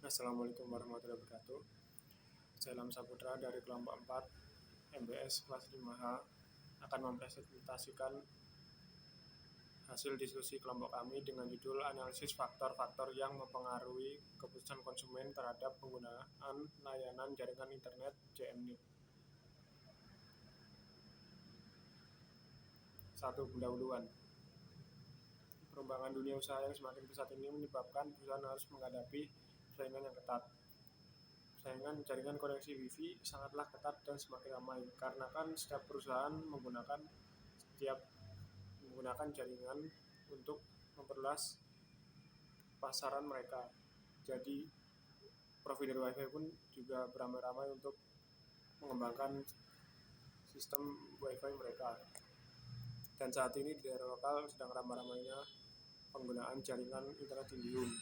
Assalamualaikum warahmatullahi wabarakatuh. Saya Ilham Saputra dari kelompok 4 MBS kelas 5H akan mempresentasikan hasil diskusi kelompok kami dengan judul analisis faktor-faktor yang mempengaruhi keputusan konsumen terhadap penggunaan layanan jaringan internet JMNet. 1. Pendahuluan. Perkembangan dunia usaha yang semakin pesat ini menyebabkan perusahaan harus menghadapi persaingan yang ketat. Persaingan jaringan koneksi Wi-Fi sangatlah ketat dan semakin ramai karena kan setiap perusahaan menggunakan jaringan untuk memperluas pasaran mereka. Jadi provider Wi-Fi pun juga beramai-ramai untuk mengembangkan sistem Wi-Fi mereka. Dan saat ini di daerah lokal sedang ramai-ramainya penggunaan jaringan internet Indihome.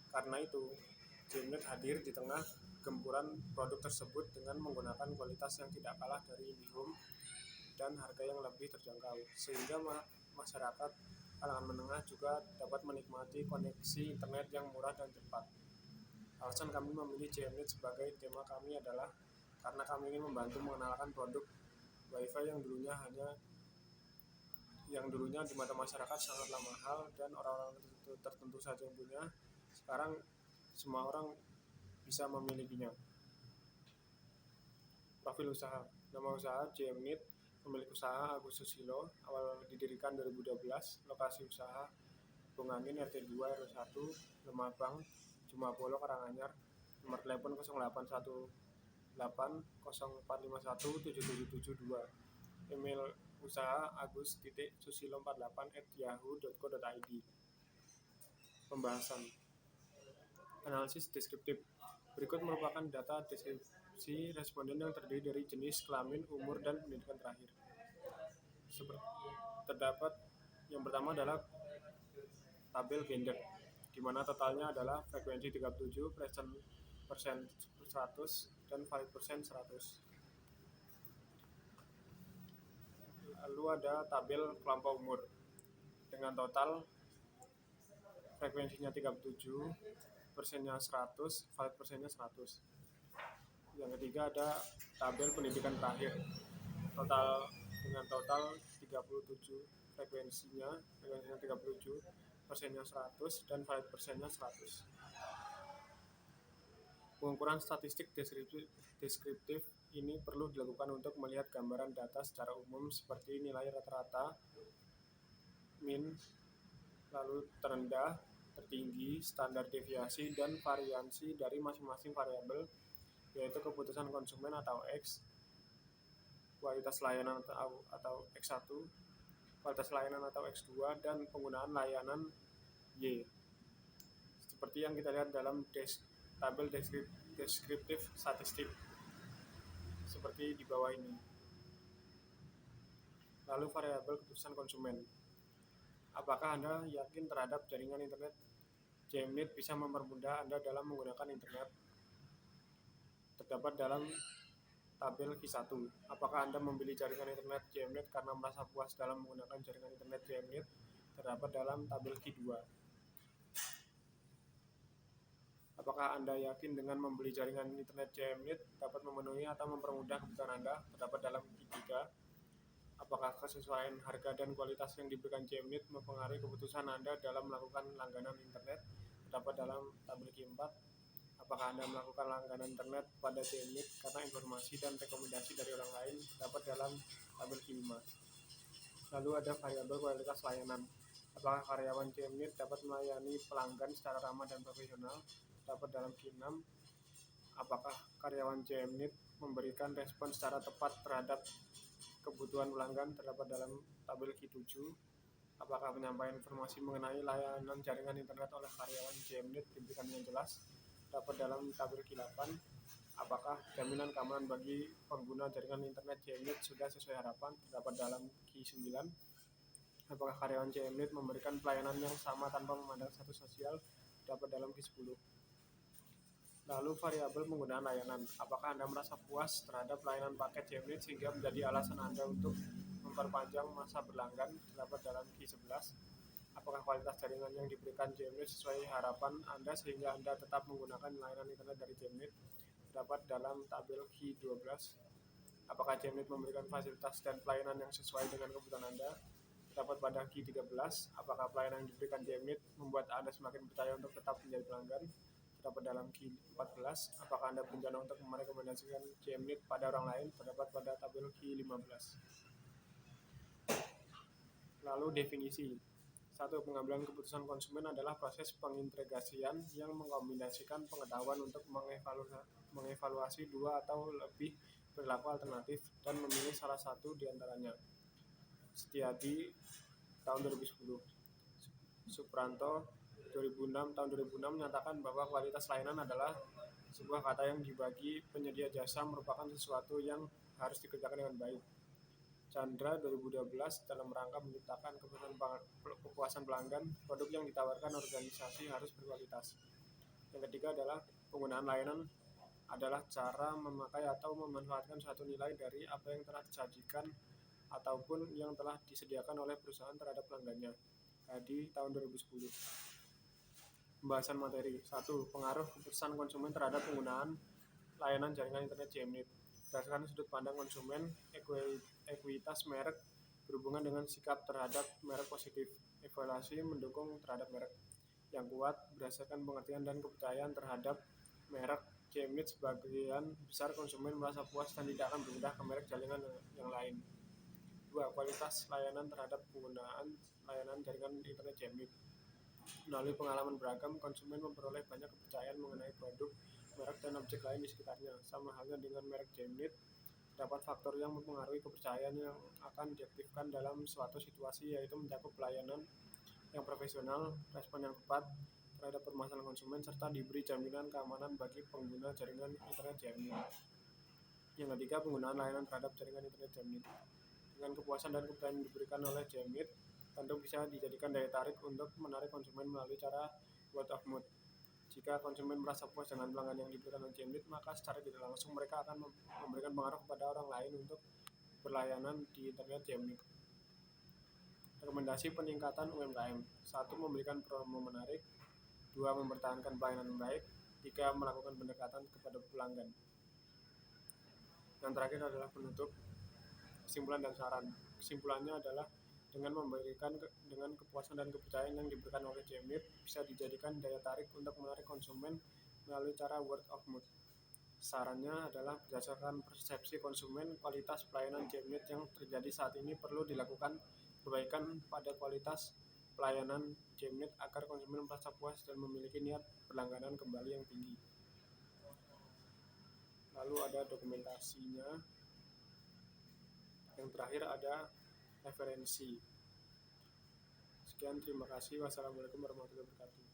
Karena itu, JMNet hadir di tengah gempuran produk tersebut dengan menggunakan kualitas yang tidak kalah dari Indihome dan harga yang lebih terjangkau, sehingga masyarakat kalangan menengah juga dapat menikmati koneksi internet yang murah dan cepat. Alasan kami memilih JMNet sebagai tema kami adalah karena kami ingin membantu mengenalkan produk Wi-Fi yang dulunya di mata masyarakat sangatlah mahal dan orang-orang tertentu saja yang punya. Sekarang semua orang bisa memilikinya. Profil usaha. Nama usaha JMNet, pemilik usaha Agus Susilo, awal didirikan 2012, lokasi usaha Bungangin RT 2 RW 1 Lemabang, Jumapolo, Karanganyar, nomor telepon 0818 0451 7772, email usaha agus.susilo48@yahoo.co.id. Pembahasan. Analisis deskriptif. Berikut merupakan data deskripsi responden yang terdiri dari jenis, kelamin, umur, dan pendidikan terakhir. Terdapat yang pertama adalah tabel gender, di mana totalnya adalah frekuensi 37, persen 100, dan valid persen 100. Lalu ada tabel kelompok umur dengan total frekuensinya 37, persennya 100, valid persennya 100. Yang ketiga ada tabel pendidikan terakhir dengan total 37, frekuensinya 37, persennya 100, dan valid persennya 100. Pengukuran statistik deskriptif ini perlu dilakukan untuk melihat gambaran data secara umum seperti nilai rata-rata, min, lalu terendah, tertinggi, standar deviasi, dan variansi dari masing-masing variabel, yaitu keputusan konsumen atau X, kualitas layanan atau X1, kualitas layanan atau X2, dan penggunaan layanan Y. Seperti yang kita lihat dalam tabel deskriptif statistik seperti di bawah ini. Lalu variabel keputusan konsumen. Apakah Anda yakin terhadap jaringan internet JMNet bisa mempermudah Anda dalam menggunakan internet? Terdapat dalam tabel Q1. Apakah Anda membeli jaringan internet JMNet karena merasa puas dalam menggunakan jaringan internet JMNet? Terdapat dalam tabel Q2. Apakah Anda yakin dengan membeli jaringan internet JMNet dapat memenuhi atau mempermudah kebutuhan Anda? Terdapat dalam Q3. Apakah kesesuaian harga dan kualitas yang diberikan JMNet mempengaruhi keputusan Anda dalam melakukan langganan internet? Terdapat dalam tabel Q4. Apakah Anda melakukan langganan internet pada JMNet karena informasi dan rekomendasi dari orang lain? Terdapat dalam tabel Q5. Lalu ada variabel kualitas layanan. Apakah karyawan JMNet dapat melayani pelanggan secara ramah dan profesional? Terdapat dalam Q6. Apakah karyawan JMNet memberikan respon secara tepat terhadap kebutuhan pelanggan? Terdapat dalam tabel Q7. Apakah penyampaian informasi mengenai layanan jaringan internet oleh karyawan JMNet diberikan dengan jelas? Terdapat dalam tabel Q8. Apakah jaminan keamanan bagi pengguna jaringan internet JMNet sudah sesuai harapan? Terdapat dalam Q9. Apakah karyawan JMNet memberikan pelayanan yang sama tanpa memandang status sosial? Terdapat dalam Q10. Lalu variabel penggunaan layanan. Apakah Anda merasa puas terhadap layanan paket JMNet sehingga menjadi alasan Anda untuk memperpanjang masa berlangganan? Terdapat dalam Q11. apakah kualitas jaringan yang diberikan Jmnet sesuai harapan Anda sehingga Anda tetap menggunakan layanan internet dari Jmnet, terdapat dalam tabel Q12. Apakah Jmnet memberikan fasilitas dan pelayanan yang sesuai dengan kebutuhan Anda, terdapat pada Q13. Apakah pelayanan yang diberikan Jmnet membuat Anda semakin percaya untuk tetap menjadi pelanggan, terdapat dalam Q14. Apakah Anda berencana untuk merekomendasikan Jmnet pada orang lain, terdapat pada tabel Q15. Lalu definisi. 1. Pengambilan keputusan konsumen adalah proses pengintegrasian yang mengkombinasikan pengetahuan untuk mengevaluasi dua atau lebih perilaku alternatif dan memilih salah satu di antaranya. Setiadi tahun 2010. Supranto 2006 tahun 2006 menyatakan bahwa kualitas layanan adalah sebuah kata yang dibagi penyedia jasa merupakan sesuatu yang harus dikerjakan dengan baik. Chandra 2012 dalam rangka menciptakan kepuasan pelanggan, produk yang ditawarkan organisasi harus berkualitas. Yang ketiga adalah penggunaan layanan adalah cara memakai atau memanfaatkan suatu nilai dari apa yang telah disajikan ataupun yang telah disediakan oleh perusahaan terhadap pelanggannya. Di tahun 2010. Pembahasan materi. 1. Pengaruh keputusan konsumen terhadap penggunaan layanan jaringan internet Jmnet. Berdasarkan sudut pandang konsumen, ekuitas merek berhubungan dengan sikap terhadap merek positif. Evaluasi mendukung terhadap merek yang kuat berdasarkan pengertian dan kepercayaan terhadap merek Jmnet. Sebagian besar konsumen merasa puas dan tidak akan berpindah ke merek jaringan yang lain. 2. Kualitas layanan terhadap penggunaan layanan jaringan internet Jmnet. Melalui pengalaman beragam, konsumen memperoleh banyak kepercayaan mengenai produk, merek, dan objek lain di sekitarnya. Sama halnya dengan merek Jmnet, terdapat faktor yang mempengaruhi kepercayaan yang akan diaktifkan dalam suatu situasi, yaitu mencakup pelayanan yang profesional, respon yang tepat terhadap permasalahan konsumen, serta diberi jaminan keamanan bagi pengguna jaringan internet Jmnet. Yang ketiga, penggunaan layanan terhadap jaringan internet Jmnet. Dengan kepuasan dan kepercayaan yang diberikan oleh Jmnet, tentu bisa dijadikan daya tarik untuk menarik konsumen melalui cara word of mouth. Jika konsumen merasa puas dengan pelanggan yang diberikan oleh Jmnet, maka secara tidak langsung mereka akan memberikan pengaruh kepada orang lain untuk berlayanan di internet Jmnet. Rekomendasi peningkatan UMKM. 1. Memberikan promo menarik. 2. Mempertahankan pelayanan baik. 3. Melakukan pendekatan kepada pelanggan. Yang terakhir adalah penutup, kesimpulan dan saran. Kesimpulannya adalah dengan kepuasan dan kepercayaan yang diberikan oleh Jmnet bisa dijadikan daya tarik untuk menarik konsumen melalui cara word of mouth. Sarannya adalah berdasarkan persepsi konsumen, kualitas pelayanan Jmnet yang terjadi saat ini perlu dilakukan perbaikan pada kualitas pelayanan Jmnet agar konsumen merasa puas dan memiliki niat berlangganan kembali yang tinggi. Lalu ada dokumentasinya. Yang terakhir ada referensi. Sekian, terima kasih. Wassalamualaikum warahmatullahi wabarakatuh.